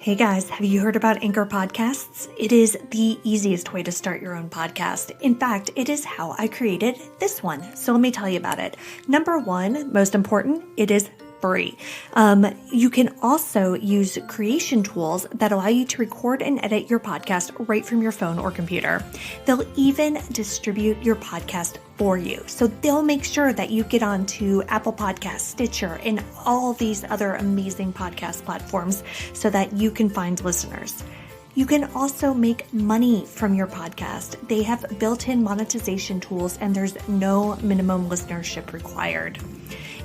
Hey guys, have you heard about Anchor Podcasts? It is the easiest way to start your own podcast. In fact, it is how I created this one. So let me tell you about it. Number one, most important, it is free. You can also use creation tools that allow you to record and edit your podcast right from your phone or computer. They'll even distribute your podcast for you. So they'll make sure that you get onto Apple Podcasts, Stitcher, and all these other amazing podcast platforms so that you can find listeners. You can also make money from your podcast. They have built-in monetization tools and there's no minimum listenership required.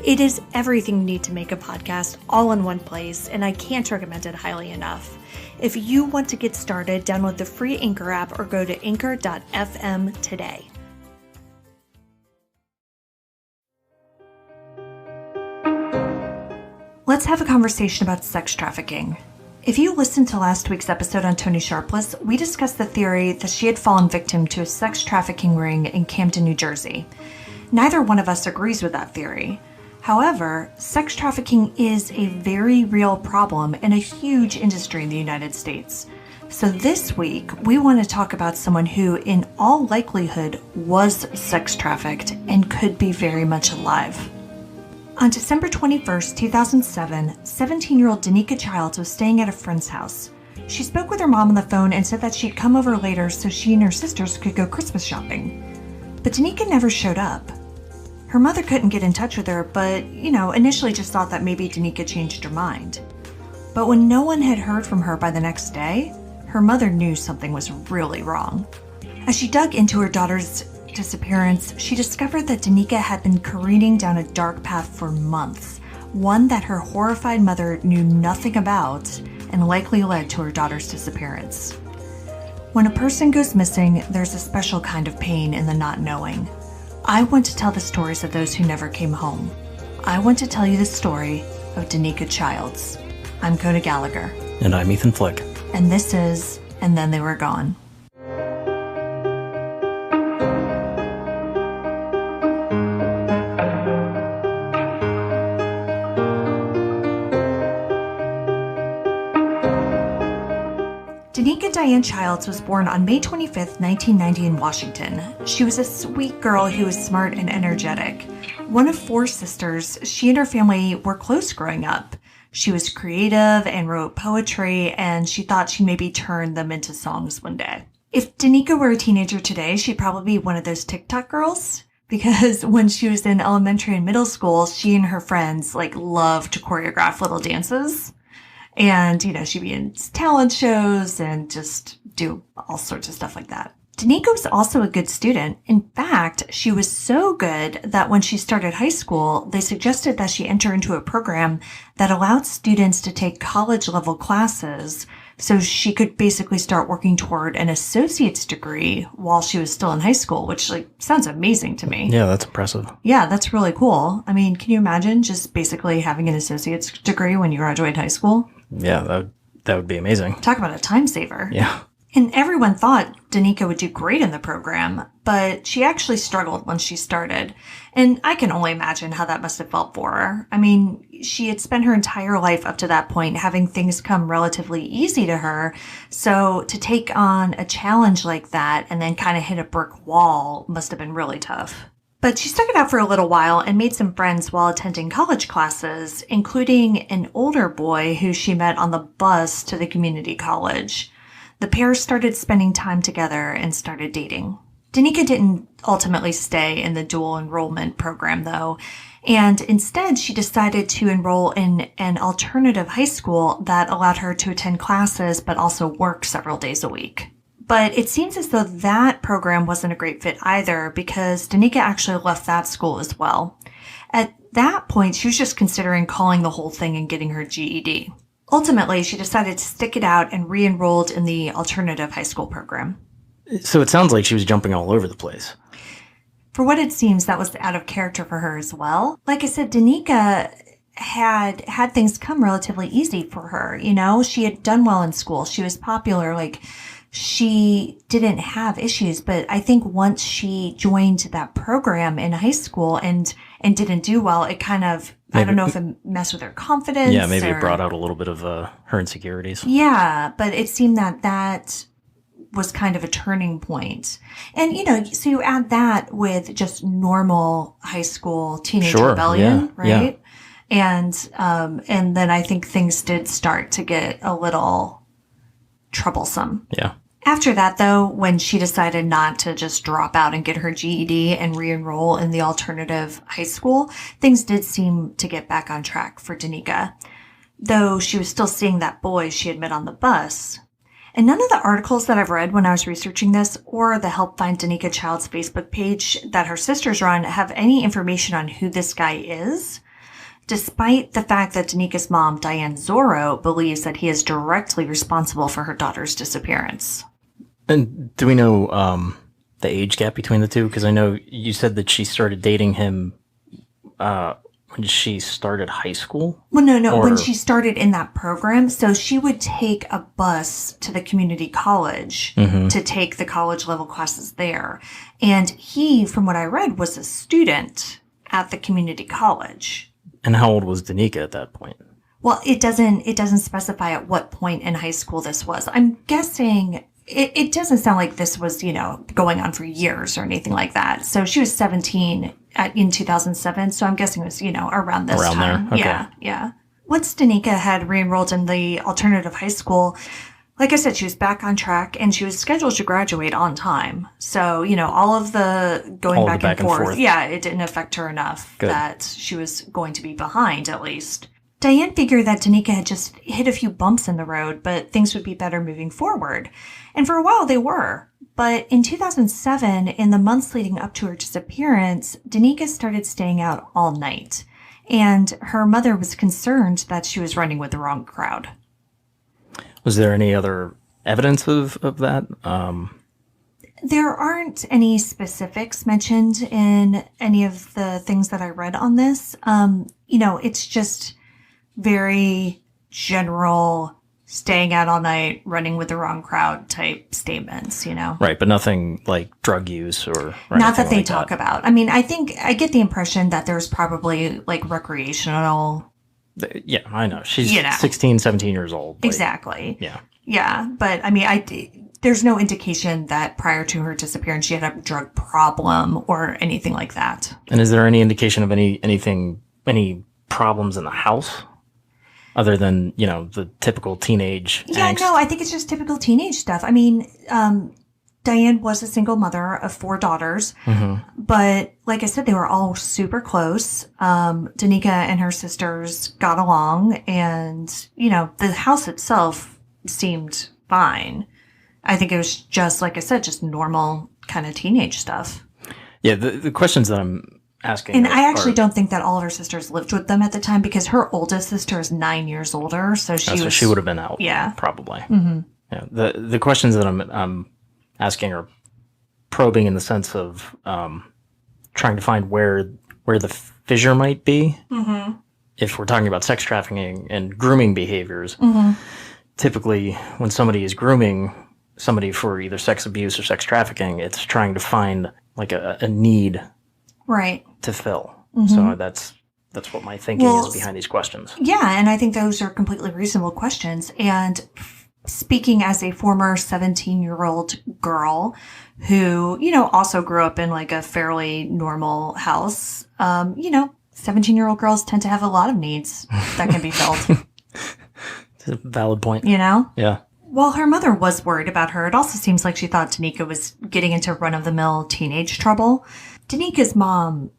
It is everything you need to make a podcast all in one place, and I can't recommend it highly enough. If you want to get started, download the free Anchor app or go to anchor.fm today. Let's have a conversation about sex trafficking. If you listened to last week's episode on Tony Sharpless, we discussed the theory that she had fallen victim to a sex trafficking ring in Camden, New Jersey. Neither one of us agrees with that theory. However, sex trafficking is a very real problem and a huge industry in the United States. So this week, we want to talk about someone who, in all likelihood, was sex trafficked and could be very much alive. On December 21st, 2007, 17-year-old Danica Childs was staying at a friend's house. She spoke with her mom on the phone and said that she'd come over later so she and her sisters could go Christmas shopping. But Danica never showed up. Her mother couldn't get in touch with her, but, initially just thought that maybe Danica changed her mind. But when no one had heard from her by the next day, her mother knew something was really wrong. As she dug into her daughter's disappearance, she discovered that Danica had been careening down a dark path for months, one that her horrified mother knew nothing about and likely led to her daughter's disappearance. When a person goes missing, there's a special kind of pain in the not knowing. I want to tell the stories of those who never came home. I want to tell you the story of Danica Childs. I'm Coda Gallagher. And I'm Ethan Flick. And this is And Then They Were Gone. Danica Diane Childs was born on May 25th, 1990 in Washington. She was a sweet girl who was smart and energetic. One of four sisters, she and her family were close growing up. She was creative and wrote poetry, and she thought she'd maybe turn them into songs one day. If Danica were a teenager today, she'd probably be one of those TikTok girls, because when she was in elementary and middle school, she and her friends loved to choreograph little dances. And, she'd be in talent shows and just do all sorts of stuff like that. Danica was also a good student. In fact, she was so good that when she started high school, they suggested that she enter into a program that allowed students to take college-level classes so she could basically start working toward an associate's degree while she was still in high school, which sounds amazing to me. Yeah, that's impressive. Yeah, that's really cool. I mean, can you imagine just basically having an associate's degree when you graduate high school? Yeah, that would be amazing. Talk about a time saver. Yeah. And everyone thought Danica would do great in the program, but she actually struggled when she started. And I can only imagine how that must have felt for her. I mean, she had spent her entire life up to that point having things come relatively easy to her. So to take on a challenge like that and then kind of hit a brick wall must have been really tough. But she stuck it out for a little while and made some friends while attending college classes, including an older boy who she met on the bus to the community college. The pair started spending time together and started dating. Danica didn't ultimately stay in the dual enrollment program, though, and instead she decided to enroll in an alternative high school that allowed her to attend classes but also work several days a week. But it seems as though that program wasn't a great fit either because Danica actually left that school as well. At that point, she was just considering calling the whole thing and getting her GED. Ultimately, she decided to stick it out and re-enrolled in the alternative high school program. So it sounds like she was jumping all over the place. For what it seems, that was out of character for her as well. Like I said, Danica had things come relatively easy for her. She had done well in school. She was popular. She didn't have issues, but I think once she joined that program in high school and didn't do well, it kind of I don't know if it messed with her confidence. Yeah, maybe it brought out a little bit of her insecurities. Yeah, but it seemed that was kind of a turning point. And, so you add that with just normal high school teenage rebellion, right? Yeah. And then I think things did start to get a little troublesome. Yeah. After that, though, when she decided not to just drop out and get her GED and re-enroll in the alternative high school, things did seem to get back on track for Danica, though she was still seeing that boy she had met on the bus. And none of the articles that I've read when I was researching this or the Help Find Danica Childs Facebook page that her sisters run have any information on who this guy is, despite the fact that Danica's mom, Diane Zorro, believes that he is directly responsible for her daughter's disappearance. And do we know the age gap between the two? Because I know you said that she started dating him when she started high school? Well, no. When she started in that program, so she would take a bus to the community college to take the college level classes there. And he, from what I read, was a student at the community college. And how old was Danica at that point? Well, it doesn't specify at what point in high school this was. I'm guessing it doesn't sound like this was, going on for years or anything like that. So she was 17 in 2007. So I'm guessing it was, around this time. There. Okay. Yeah. Once Danica had re-enrolled in the alternative high school, like I said, she was back on track and she was scheduled to graduate on time. So, all of the going back and forth. Yeah, it didn't affect her enough that she was going to be behind, at least. Diane figured that Danica had just hit a few bumps in the road, but things would be better moving forward. And for a while they were. But in 2007, in the months leading up to her disappearance, Danica started staying out all night. And her mother was concerned that she was running with the wrong crowd. Was there any other evidence of that? There aren't any specifics mentioned in any of the things that I read on this. It's just very general, staying out all night, running with the wrong crowd type statements, Right, but nothing like drug use or not that they talk about. I mean, I think I get the impression that there's probably like recreational. Yeah, I know. She's 16, 17 years old. Exactly. Yeah. Yeah, but I mean, there's no indication that prior to her disappearance she had a drug problem or anything like that. And is there any indication of any problems in the house? Other than, the typical teenage angst? No, I think it's just typical teenage stuff. I mean, Diane was a single mother of 4 daughters, but like I said, they were all super close. Danica and her sisters got along, and, the house itself seemed fine. I think it was just, like I said, just normal kind of teenage stuff. Yeah, the questions that I'm asking. And I actually don't think that all of her sisters lived with them at the time because her oldest sister is 9 years older. So she would have been out. Yeah. Probably. Mm-hmm. Yeah. The questions that I'm asking are probing in the sense of trying to find where the fissure might be. Mm-hmm. If we're talking about sex trafficking and grooming behaviors, typically when somebody is grooming somebody for either sex abuse or sex trafficking, it's trying to find like a need to fill. So that's what my thinking is behind these questions. Yeah, and I think those are completely reasonable questions. And speaking as a former 17-year-old girl who, also grew up in like a fairly normal house, 17-year-old girls tend to have a lot of needs that can be filled. It's a valid point. Yeah. While her mother was worried about her, it also seems like she thought Danica was getting into run-of-the-mill teenage trouble. Danica's mom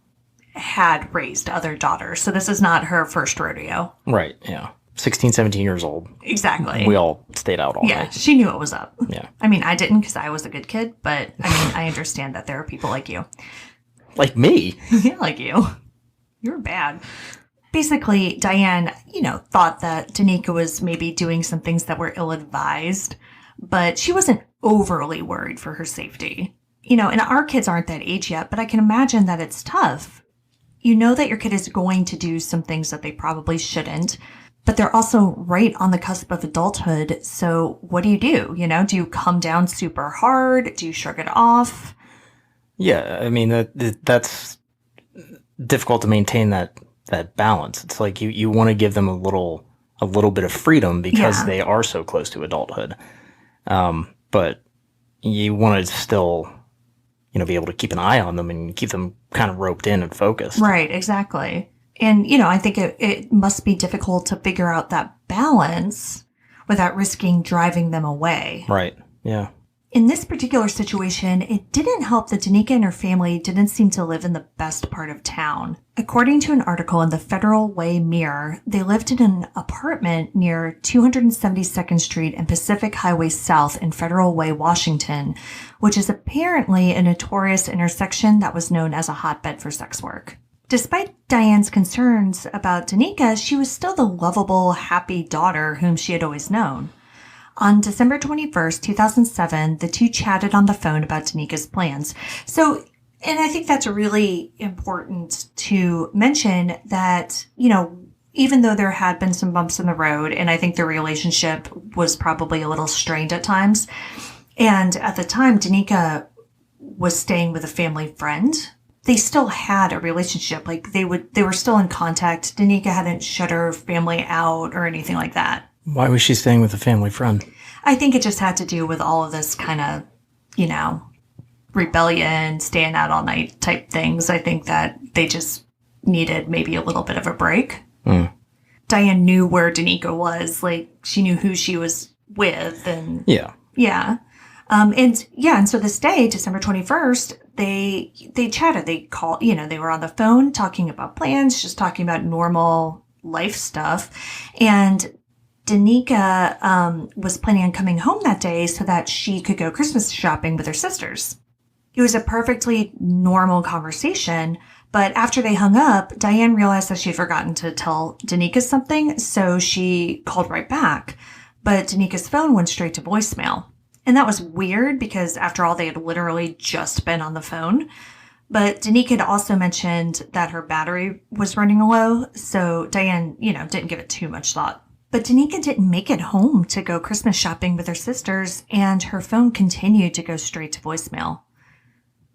had raised other daughters, so this is not her first rodeo. Right, yeah. 16, 17 years old. Exactly. We all stayed out all night. Yeah, she knew what was up. Yeah. I mean, I didn't because I was a good kid, but I mean, I understand that there are people like you. Like me? Yeah, like you. You're bad. Basically, Diane, thought that Danica was maybe doing some things that were ill-advised, but she wasn't overly worried for her safety. And our kids aren't that age yet, but I can imagine that it's tough. You know that your kid is going to do some things that they probably shouldn't, but they're also right on the cusp of adulthood. So what do? Do you come down super hard? Do you shrug it off? Yeah, I mean, that's difficult to maintain that that balance. It's like you want to give them a little bit of freedom because they are so close to adulthood. But you want to still, be able to keep an eye on them and keep them kind of roped in and focused. Right, exactly. And, I think it must be difficult to figure out that balance without risking driving them away. Right, yeah. In this particular situation, it didn't help that Danica and her family didn't seem to live in the best part of town. According to an article in the Federal Way Mirror, they lived in an apartment near 272nd Street and Pacific Highway South in Federal Way, Washington, which is apparently a notorious intersection that was known as a hotbed for sex work. Despite Diane's concerns about Danica, she was still the lovable, happy daughter whom she had always known. On December 21st, 2007, the two chatted on the phone about Danica's plans. So, and I think that's really important to mention that, even though there had been some bumps in the road, and I think their relationship was probably a little strained at times. And at the time, Danica was staying with a family friend. They still had a relationship. Like they were still in contact. Danica hadn't shut her family out or anything like that. Why was she staying with a family friend? I think it just had to do with all of this kind of, rebellion, staying out all night type things. I think that they just needed maybe a little bit of a break. Diane knew where Danica was. Like, she knew who she was with. And yeah. And so this day, December 21st, they chatted. They called, they were on the phone talking about plans, just talking about normal life stuff. And Danica was planning on coming home that day so that she could go Christmas shopping with her sisters. It was a perfectly normal conversation, but after they hung up, Diane realized that she had forgotten to tell Danica something, so she called right back. But Danica's phone went straight to voicemail. And that was weird because, after all, they had literally just been on the phone. But Danica had also mentioned that her battery was running low, so Diane, didn't give it too much thought. But Danica didn't make it home to go Christmas shopping with her sisters, and her phone continued to go straight to voicemail.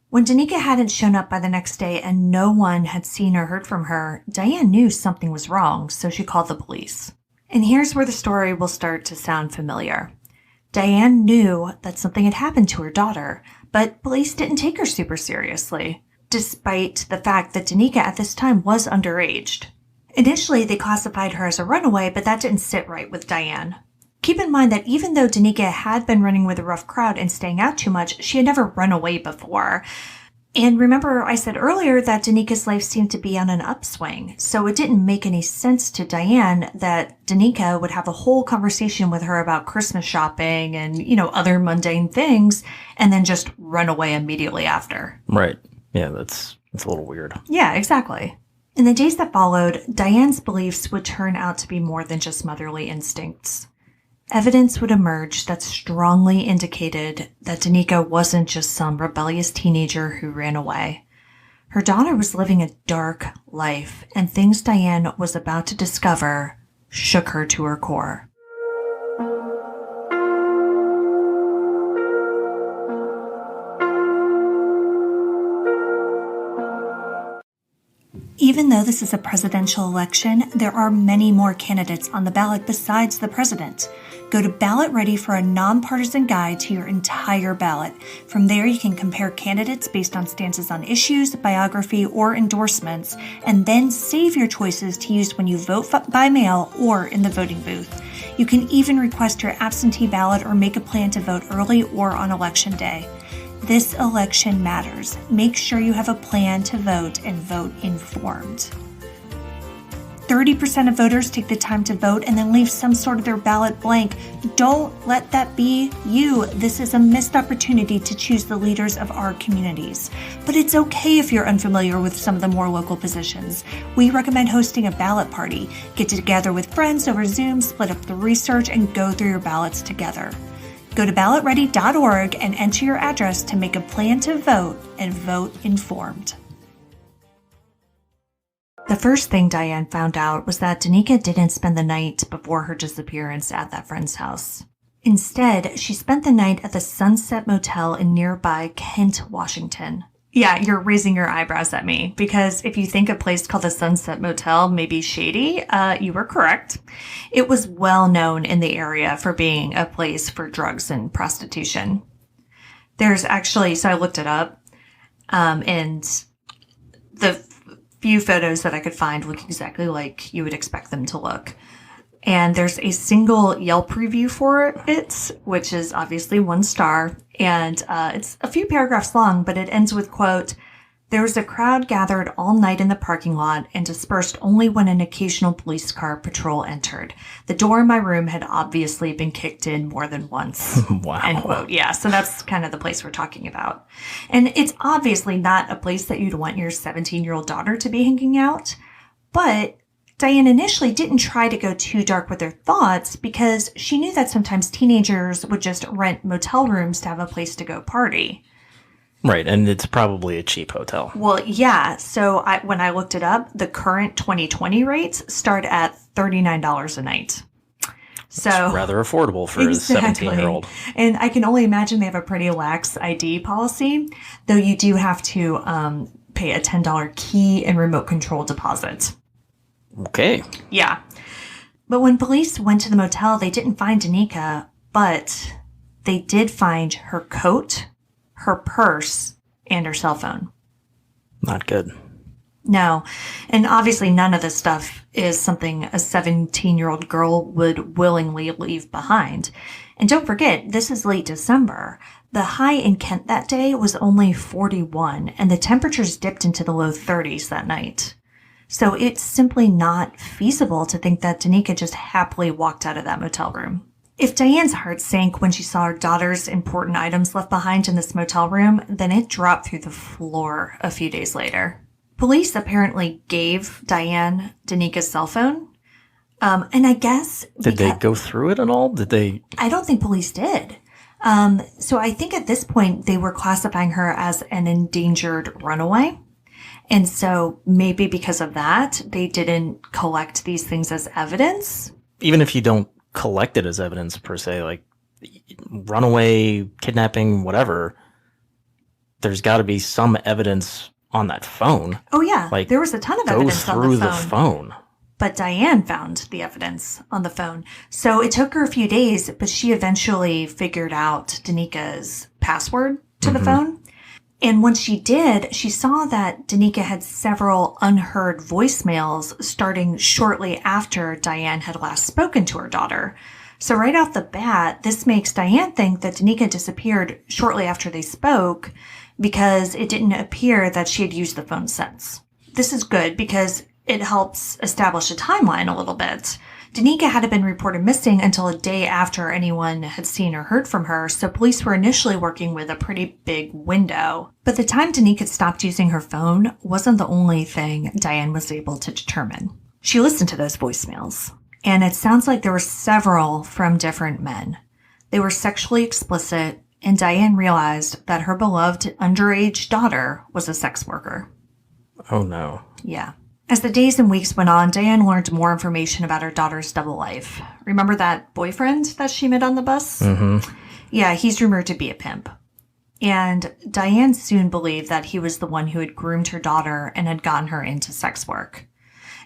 When Danica hadn't shown up by the next day and no one had seen or heard from her, Diane knew something was wrong, so she called the police. And here's where the story will start to sound familiar. Diane knew that something had happened to her daughter, but police didn't take her super seriously, despite the fact that Danica at this time was underage. Initially, they classified her as a runaway, but that didn't sit right with Diane. Keep in mind that even though Danica had been running with a rough crowd and staying out too much, she had never run away before. And remember, I said earlier that Danica's life seemed to be on an upswing, so it didn't make any sense to Diane that Danica would have a whole conversation with her about Christmas shopping and, other mundane things, and then just run away immediately after. Right. Yeah, that's a little weird. Yeah, exactly. In the days that followed, Diane's beliefs would turn out to be more than just motherly instincts. Evidence would emerge that strongly indicated that Danica wasn't just some rebellious teenager who ran away. Her daughter was living a dark life, and things Diane was about to discover shook her to her core. Even though this is a presidential election, there are many more candidates on the ballot besides the president. Go to Ballot Ready for a nonpartisan guide to your entire ballot. From there, you can compare candidates based on stances on issues, biography, or endorsements, and then save your choices to use when you vote by mail or in the voting booth. You can even request your absentee ballot or make a plan to vote early or on election day. This election matters. Make sure you have a plan to vote and vote informed. 30% of voters take the time to vote and then leave some sort of their ballot blank. Don't let that be you. This is a missed opportunity to choose the leaders of our communities. But it's okay if you're unfamiliar with some of the more local positions. We recommend hosting a ballot party. Get together with friends over Zoom, split up the research, and go through your ballots together. Go to ballotready.org and enter your address to make a plan to vote and vote informed. The first thing Diane found out was that Danica didn't spend the night before her disappearance at that friend's house. Instead, she spent the night at the Sunset Motel in nearby Kent, Washington. Yeah, you're raising your eyebrows at me because if you think a place called the Sunset Motel may be shady, you were correct. It was well known in the area for being a place for drugs and prostitution. There's actually, so I looked it up, and the few photos that I could find look exactly like you would expect them to look. And there's a single Yelp review for it, which is obviously 1 star. And it's a few paragraphs long, but it ends with, quote, "There was a crowd gathered all night in the parking lot and dispersed only when an occasional police car patrol entered. The door in my room had obviously been kicked in more than once." Wow. End quote. Yeah, so that's kind of the place we're talking about. And it's obviously not a place that you'd want your 17-year-old daughter to be hanging out. But Diane initially didn't try to go too dark with her thoughts because she knew that sometimes teenagers would just rent motel rooms to have a place to go party. Right, and it's probably a cheap hotel. Well, yeah. So when I looked it up, the current 2020 rates start at $39 a night. So it's rather affordable for exactly. a 17-year-old. And I can only imagine they have a pretty lax ID policy, though you do have to pay a $10 key and remote control deposit. Okay. Yeah. But when police went to the motel, they didn't find Danica, but they did find her coat, her purse, and her cell phone. Not good. No. And obviously none of this stuff is something a 17-year-old girl would willingly leave behind. And don't forget, this is late December. The high in Kent that day was only 41, and the temperatures dipped into the low 30s that night. So it's simply not feasible to think that Danica just happily walked out of that motel room. If Diane's heart sank when she saw her daughter's important items left behind in this motel room, then it dropped through the floor a few days later. Police apparently gave Diane Danica's cell phone. And I guess... Did they go through it at all? I don't think police did. So I think at this point they were classifying her as an endangered runaway. And so maybe because of that, they didn't collect these things as evidence. Even if you don't collect it as evidence per se, like runaway, kidnapping, whatever, there's got to be some evidence on that phone. Oh, yeah. Like, there was a ton of evidence on the phone. Go through the phone. But Diane found the evidence on the phone. So it took her a few days, but she eventually figured out Danica's password to the phone. And when she did, she saw that Danica had several unheard voicemails starting shortly after Diane had last spoken to her daughter. So right off the bat, this makes Diane think that Danica disappeared shortly after they spoke because it didn't appear that she had used the phone since. This is good because it helps establish a timeline a little bit. Danica hadn't been reported missing until a day after anyone had seen or heard from her, so police were initially working with a pretty big window. But the time Danica had stopped using her phone wasn't the only thing Diane was able to determine. She listened to those voicemails, and it sounds like there were several from different men. They were sexually explicit, and Diane realized that her beloved underage daughter was a sex worker. Oh no. Yeah. As the days and weeks went on, Diane learned more information about her daughter's double life. Remember that boyfriend that she met on the bus? Mm-hmm. Yeah, he's rumored to be a pimp. And Diane soon believed that he was the one who had groomed her daughter and had gotten her into sex work.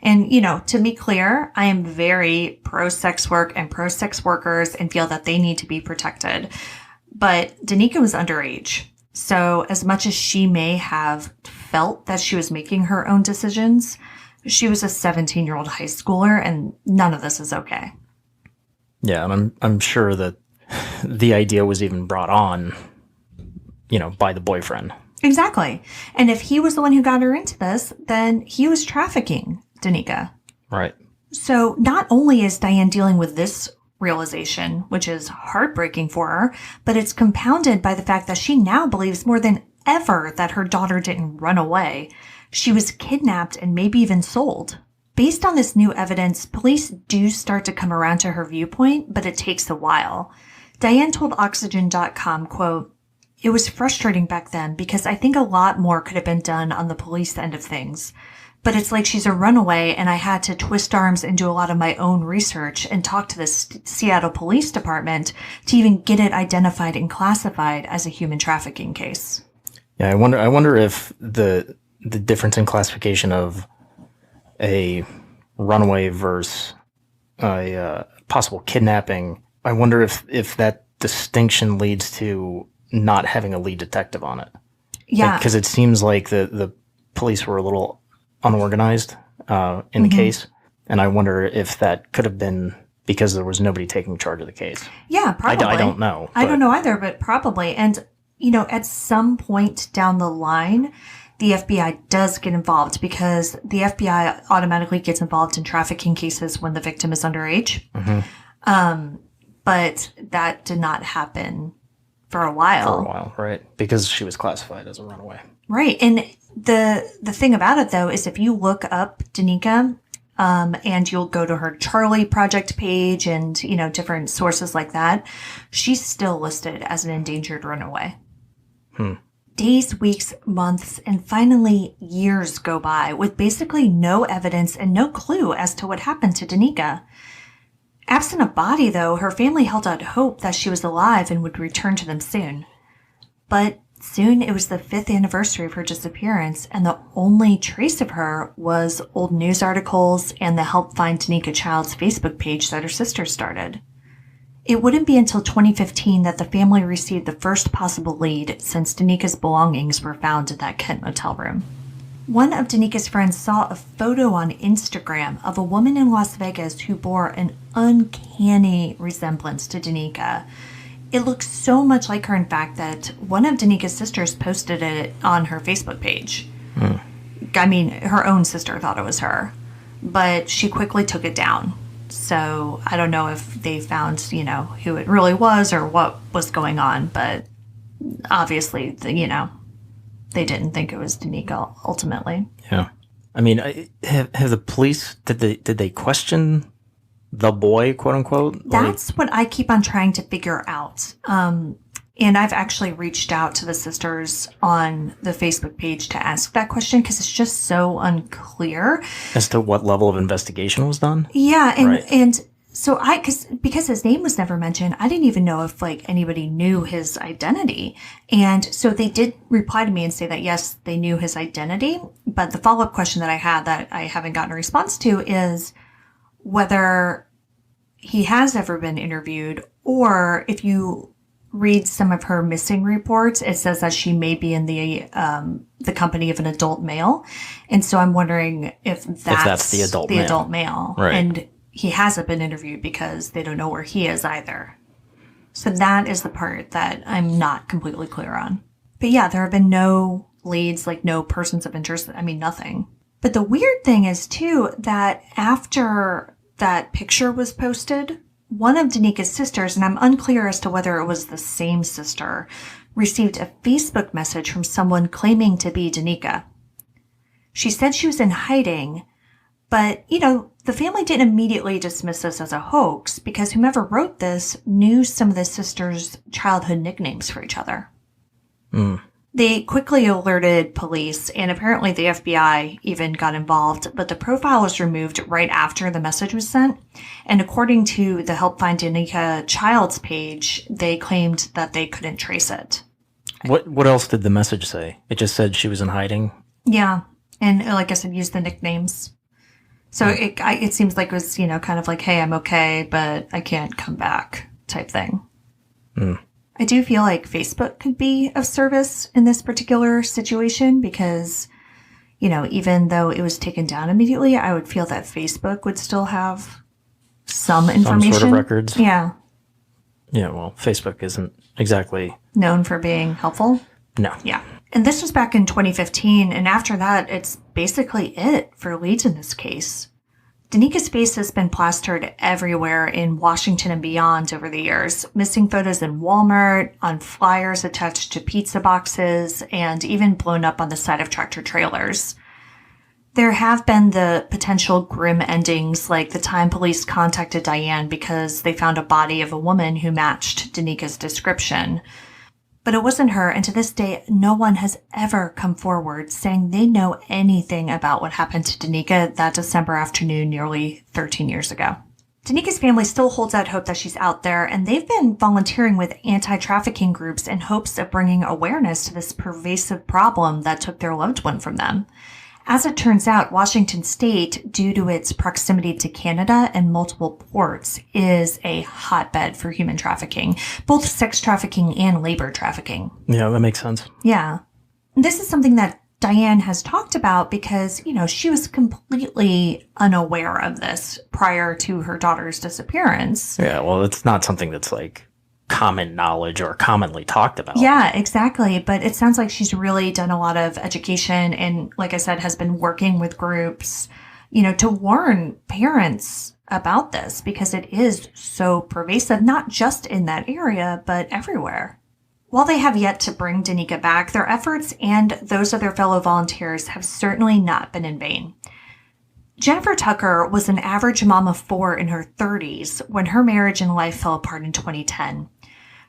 And, to be clear, I am very pro-sex work and pro-sex workers and feel that they need to be protected. But Danica was underage. So as much as she may have felt that she was making her own decisions, she was a 17-year-old high schooler, and none of this is okay. Yeah, and I'm sure that the idea was even brought on, by the boyfriend. Exactly. And if he was the one who got her into this, then he was trafficking Danica. Right. So not only is Diane dealing with this realization, which is heartbreaking for her, but it's compounded by the fact that she now believes more than ever that her daughter didn't run away. She was kidnapped and maybe even sold. Based on this new evidence, police do start to come around to her viewpoint, but it takes a while. Diane told Oxygen.com, quote, "It was frustrating back then because I think a lot more could have been done on the police end of things. But it's like she's a runaway and I had to twist arms and do a lot of my own research and talk to the Seattle Police Department to even get it identified and classified as a human trafficking case." Yeah, I wonder if the difference in classification of a runaway versus a possible kidnapping. I wonder if that distinction leads to not having a lead detective on it. Yeah. Because it seems like the police were a little unorganized in the case. And I wonder if that could have been because there was nobody taking charge of the case. Yeah, probably. I don't know. I don't know either, but probably. And, at some point down the line, the FBI does get involved because the FBI automatically gets involved in trafficking cases when the victim is underage. But that did not happen for a while. For a while, right? Because she was classified as a runaway. Right. And the thing about it, though, is if you look up Danica, and you'll go to her Charlie Project page and, different sources like that, she's still listed as an endangered runaway. Days, weeks, months, and finally years go by with basically no evidence and no clue as to what happened to Danica. Absent a body, though, her family held out hope that she was alive and would return to them soon. But soon it was the 5th anniversary of her disappearance, and the only trace of her was old news articles and the Help Find Danica Childs Facebook page that her sister started. It wouldn't be until 2015 that the family received the first possible lead since Danica's belongings were found in that Kent motel room. One of Danica's friends saw a photo on Instagram of a woman in Las Vegas who bore an uncanny resemblance to Danica. It looks so much like her, in fact, that one of Danica's sisters posted it on her Facebook page. I mean, her own sister thought it was her, but she quickly took it down. So I don't know if they found, who it really was or what was going on, but obviously, they didn't think it was Danica ultimately. Yeah. I mean, have the police, did they question the boy, quote unquote? That's what I keep on trying to figure out. And I've actually reached out to the sisters on the Facebook page to ask that question because it's just so unclear as to what level of investigation was done. Yeah, and so because his name was never mentioned, I didn't even know if anybody knew his identity. And so they did reply to me and say that yes, they knew his identity. But the follow-up question that I had that I haven't gotten a response to is whether he has ever been interviewed, or if you read some of her missing reports, it says that she may be in the company of an adult male. And so I'm wondering if that's the adult male. Right. And he hasn't been interviewed because they don't know where he is either. So that is the part that I'm not completely clear on. But yeah, there have been no leads, no persons of interest. I mean, nothing. But the weird thing is, too, that after that picture was posted, one of Danica's sisters, and I'm unclear as to whether it was the same sister, received a Facebook message from someone claiming to be Danica. She said she was in hiding, but, the family didn't immediately dismiss this as a hoax because whomever wrote this knew some of the sisters' childhood nicknames for each other. They quickly alerted police, and apparently the FBI even got involved, but the profile was removed right after the message was sent. And according to the Help Find Danica Childs page, they claimed that they couldn't trace it. What else did the message say? It just said she was in hiding? Yeah. And like I said, use the nicknames. So it seems like it was, kind of like, hey, I'm okay, but I can't come back type thing. I do feel like Facebook could be of service in this particular situation because, even though it was taken down immediately, I would feel that Facebook would still have some information. Some sort of records. Yeah. Yeah, well, Facebook isn't exactly known for being helpful. No. Yeah. And this was back in 2015, and after that, it's basically it for leads in this case. Danica's face has been plastered everywhere in Washington and beyond over the years. Missing photos in Walmart, on flyers attached to pizza boxes, and even blown up on the side of tractor trailers. There have been the potential grim endings, like the time police contacted Diane because they found a body of a woman who matched Danica's description. But it wasn't her, and to this day, no one has ever come forward saying they know anything about what happened to Danica that December afternoon nearly 13 years ago. Danica's family still holds out hope that she's out there, and they've been volunteering with anti-trafficking groups in hopes of bringing awareness to this pervasive problem that took their loved one from them. As it turns out, Washington State, due to its proximity to Canada and multiple ports, is a hotbed for human trafficking, both sex trafficking and labor trafficking. Yeah, that makes sense. Yeah. This is something that Diane has talked about because, she was completely unaware of this prior to her daughter's disappearance. Yeah, well, it's not something that's like common knowledge or commonly talked about. Yeah, exactly. But it sounds like she's really done a lot of education and, like I said, has been working with groups, to warn parents about this because it is so pervasive, not just in that area, but everywhere. While they have yet to bring Danica back, their efforts and those of their fellow volunteers have certainly not been in vain. Jennifer Tucker was an average mom of 4 in her 30s when her marriage and life fell apart in 2010.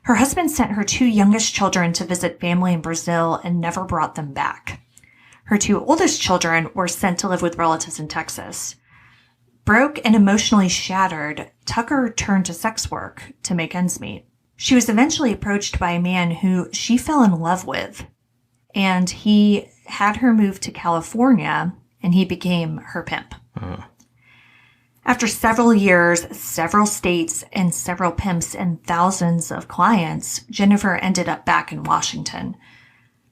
Her husband sent her 2 youngest children to visit family in Brazil and never brought them back. Her 2 oldest children were sent to live with relatives in Texas. Broke and emotionally shattered, Tucker turned to sex work to make ends meet. She was eventually approached by a man who she fell in love with, and he had her move to California, and he became her pimp. After several years, several states, and several pimps and thousands of clients, Jennifer ended up back in Washington.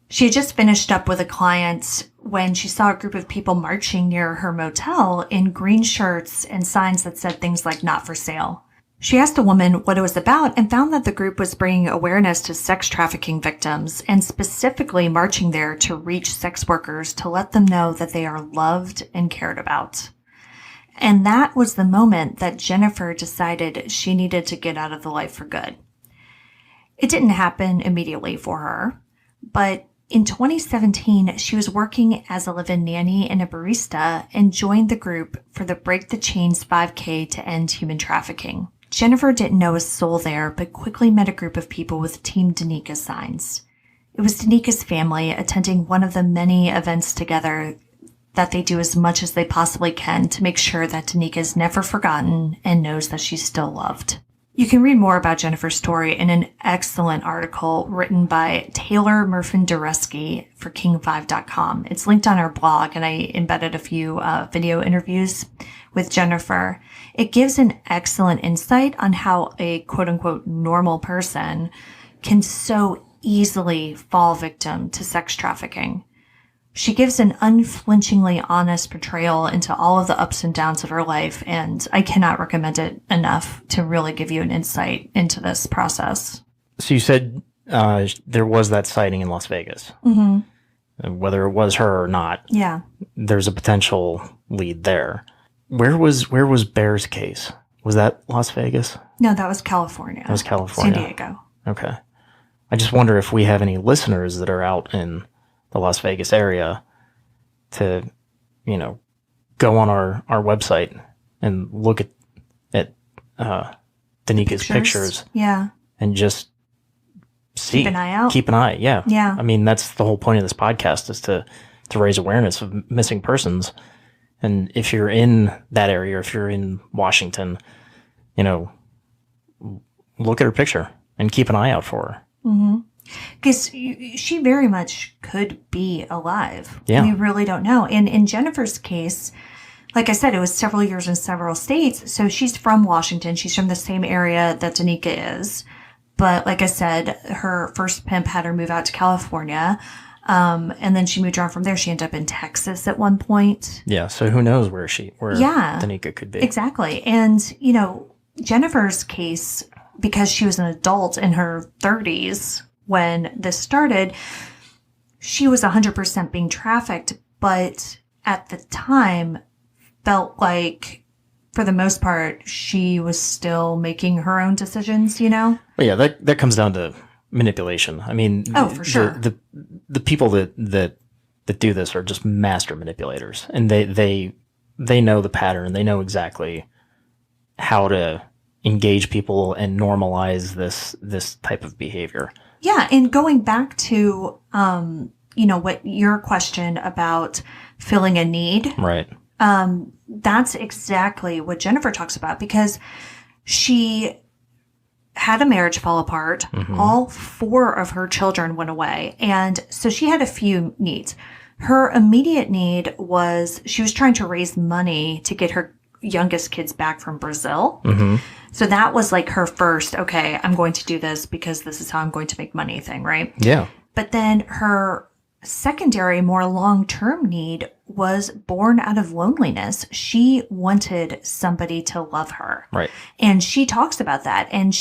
She had just finished up with a client when she saw a group of people marching near her motel in green shirts and signs that said things like "not for sale." She asked a woman what it was about and found that the group was bringing awareness to sex trafficking victims and specifically marching there to reach sex workers to let them know that they are loved and cared about. And that was the moment that Jennifer decided she needed to get out of the life for good. It didn't happen immediately for her, but in 2017, she was working as a live-in nanny and a barista and joined the group for the Break the Chains 5K to end human trafficking. Jennifer didn't know a soul there, but quickly met a group of people with Team Danica signs. It was Danica's family attending one of the many events together that they do as much as they possibly can to make sure that Danica is never forgotten and knows that she's still loved. You can read more about Jennifer's story in an excellent article written by Taylor Murfin-Dureski for King5.com. It's linked on our blog, and I embedded a few video interviews with Jennifer. It gives an excellent insight on how a quote-unquote normal person can so easily fall victim to sex trafficking. She gives an unflinchingly honest portrayal into all of the ups and downs of her life, and I cannot recommend it enough to really give you an insight into this process. So you said there was that sighting in Las Vegas. Mm-hmm. Whether it was her or not, yeah, there's a potential lead there. Where was Bear's case? Was that Las Vegas? No, that was California. That was California. San Diego. Okay. I just wonder if we have any listeners that are out in the Las Vegas area to, go on our website and look at Danica's pictures. Yeah. And just see. Keep an eye out. Keep an eye, yeah. Yeah. I mean, that's the whole point of this podcast, is to raise awareness of missing persons. And if you're in that area, or if you're in Washington, look at her picture and keep an eye out for her. Mm-hmm. Because she very much could be alive. Yeah. We really don't know. And in Jennifer's case, like I said, it was several years in several states. So she's from Washington. She's from the same area that Danica is. But like I said, her first pimp had her move out to California. And then she moved around from there. She ended up in Texas at one point. Yeah. So who knows where Danica could be. Exactly. And, Jennifer's case, because she was an adult in her 30s, when this started, she was 100% being trafficked, but at the time felt like, for the most part, she was still making her own decisions, Well, yeah, that comes down to manipulation. I mean, for sure. The people that do this are just master manipulators, and they know the pattern. They know exactly how to engage people and normalize this type of behavior. Yeah, and going back to what your question about filling a need, right? That's exactly what Jennifer talks about, because she had a marriage fall apart. All 4 of her children went away. And so she had a few needs. Her immediate need was she was trying to raise money to get her youngest kids back from Brazil. So that was like her first, okay, I'm going to do this because this is how I'm going to make money thing, right? Yeah. But then her secondary, more long-term need was born out of loneliness. She wanted somebody to love her. Right. And she talks about that. And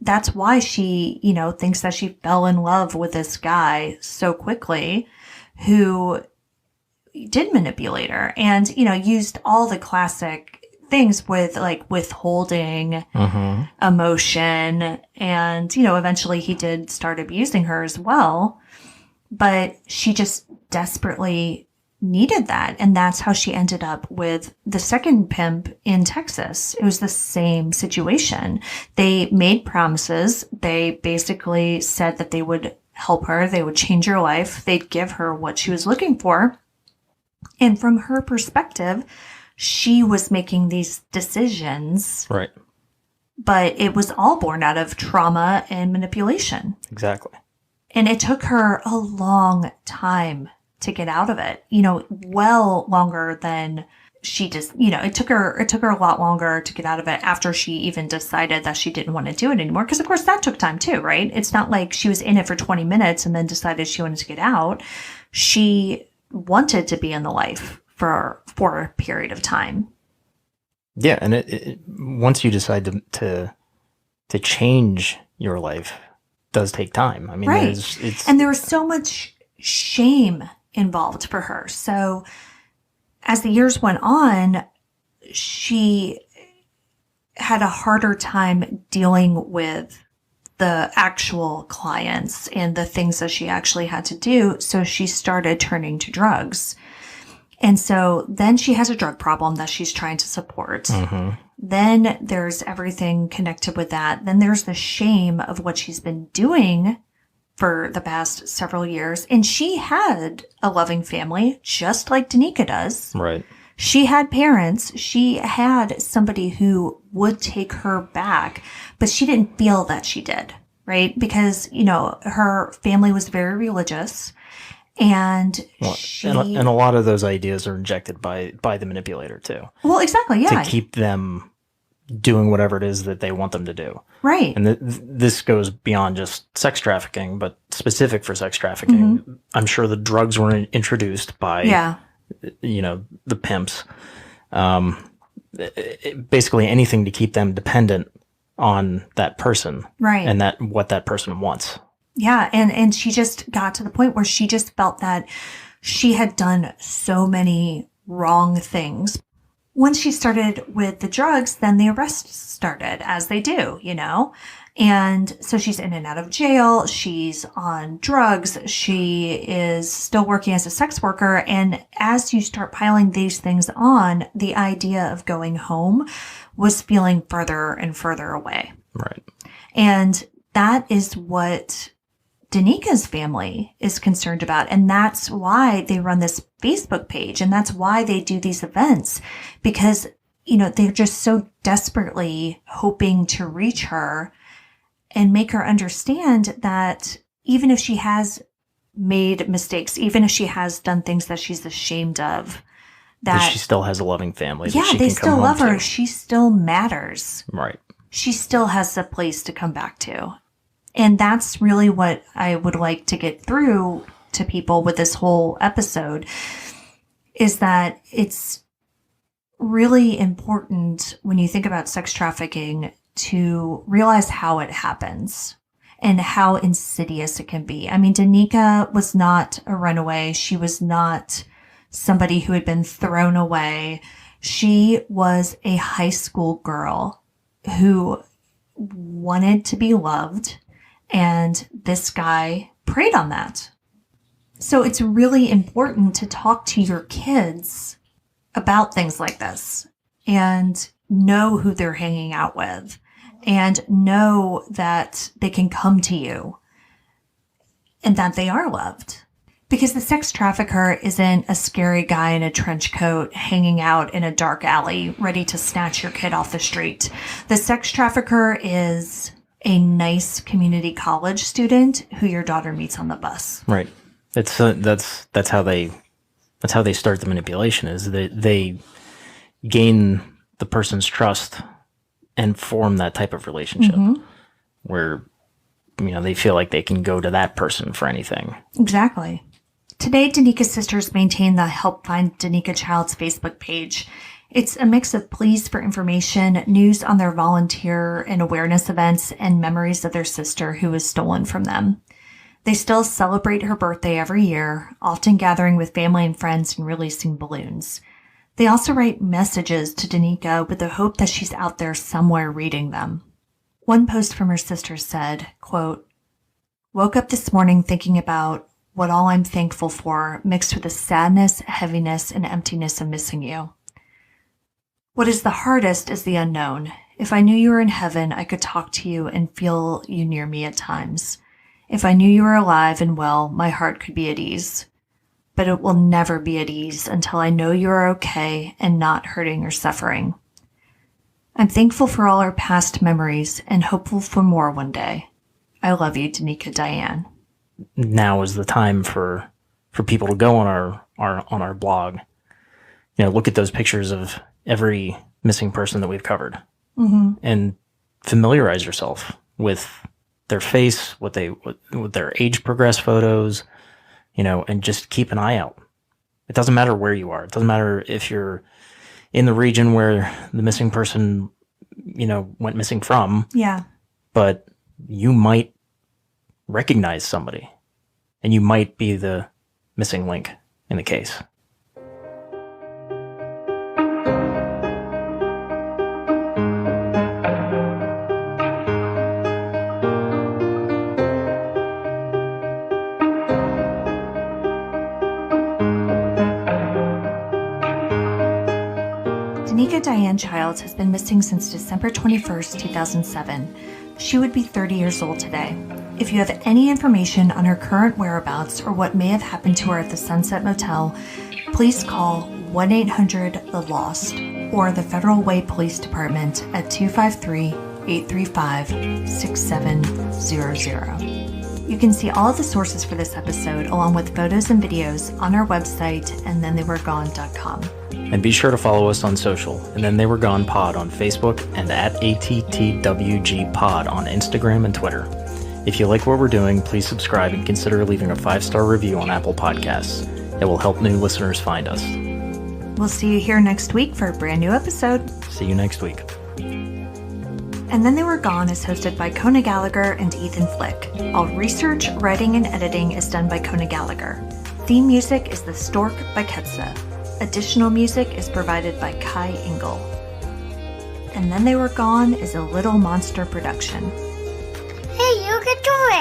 that's why she, thinks that she fell in love with this guy so quickly who did manipulate her and, used all the classic things with like withholding emotion. And, eventually he did start abusing her as well. But she just desperately needed that. And that's how she ended up with the second pimp in Texas. It was the same situation. They made promises. They basically said that they would help her. They would change her life. They'd give her what she was looking for. And from her perspective, she was making these decisions. Right. But it was all born out of trauma and manipulation. Exactly. And it took her a long time to get out of it, well longer than she just, it took her a lot longer to get out of it after she even decided that she didn't want to do it anymore. Because of course that took time too, right? It's not like she was in it for 20 minutes and then decided she wanted to get out. She wanted to be in the life for a period of time. Yeah. And it once you decide to change your life, does take time. I mean, right. And there was so much shame involved for her. So as the years went on, she had a harder time dealing with the actual clients and the things that she actually had to do. So she started turning to drugs. And so then she has a drug problem that she's trying to support. Then there's everything connected with that. Then there's the shame of what she's been doing for the past several years. And she had a loving family, just like Danica does. Right. She had parents. She had somebody who would take her back, but she didn't feel that she did, right? Because, her family was very religious. And and a lot of those ideas are injected by the manipulator too. Well, exactly, yeah. To keep them doing whatever it is that they want them to do. Right. And this goes beyond just sex trafficking, but specific for sex trafficking. I'm sure the drugs were introduced by, the pimps. Basically anything to keep them dependent on that person. Right. And what that person wants. Yeah. And she just got to the point where she just felt that she had done so many wrong things. Once she started with the drugs, then the arrests started, as they do, And so she's in and out of jail. She's on drugs. She is still working as a sex worker. And as you start piling these things on, the idea of going home was feeling further and further away. Right. And that is what Danica's family is concerned about. And that's why they run this Facebook page. And that's why they do these events, because, they're just so desperately hoping to reach her and make her understand that even if she has made mistakes, even if she has done things that she's ashamed of, that she still has a loving family. Yeah, they still love her. She still matters. Right. She still has a place to come back to. And that's really what I would like to get through to people with this whole episode, is that it's really important when you think about sex trafficking to realize how it happens and how insidious it can be. I mean, Danica was not a runaway. She was not somebody who had been thrown away. She was a high school girl who wanted to be loved. And this guy preyed on that. So it's really important to talk to your kids about things like this and know who they're hanging out with and know that they can come to you and that they are loved. Because the sex trafficker isn't a scary guy in a trench coat hanging out in a dark alley ready to snatch your kid off the street. The sex trafficker is a nice community college student who your daughter meets on the bus. Right. It's that's how they start the manipulation. Is they gain the person's trust and form that type of relationship where they feel like they can go to that person for anything. Exactly. Today, Danica's sisters maintain the Help Find Danica Childs Facebook page. It's a mix of pleas for information, news on their volunteer and awareness events, and memories of their sister who was stolen from them. They still celebrate her birthday every year, often gathering with family and friends and releasing balloons. They also write messages to Danica with the hope that she's out there somewhere reading them. One post from her sister said, quote, "Woke up this morning thinking about what all I'm thankful for, mixed with the sadness, heaviness, and emptiness of missing you. What is the hardest is the unknown. If I knew you were in heaven, I could talk to you and feel you near me at times. If I knew you were alive and well, my heart could be at ease. But it will never be at ease until I know you are okay and not hurting or suffering. I'm thankful for all our past memories and hopeful for more one day. I love you, Danica Diane." Now is the time for people to go on our blog. Look at those pictures of every missing person that we've covered, and familiarize yourself with their face, with their age progressed photos, and just keep an eye out. It doesn't matter where you are. It doesn't matter if you're in the region where the missing person, went missing from. Yeah. But you might recognize somebody, and you might be the missing link in the case. Danica Diane Childs has been missing since December 21st, 2007. She would be 30 years old today. If you have any information on her current whereabouts or what may have happened to her at the Sunset Motel, please call 1-800-THE-LOST or the Federal Way Police Department at 253-835-6700. You can see all of the sources for this episode along with photos and videos on our website, andthentheyweregone.com. And be sure to follow us on social, and Then They Were Gone Pod on Facebook and at ATTWG Pod on Instagram and Twitter. If you like what we're doing, please subscribe and consider leaving a 5-star review on Apple Podcasts. It will help new listeners find us. We'll see you here next week for a brand new episode. See you next week. And Then They Were Gone is hosted by Kona Gallagher and Ethan Flick. All research, writing, and editing is done by Kona Gallagher. Theme music is The Stork by Ketsa. Additional music is provided by Kai Engel. And Then They Were Gone is a Little Monster production. Hey, you can do it!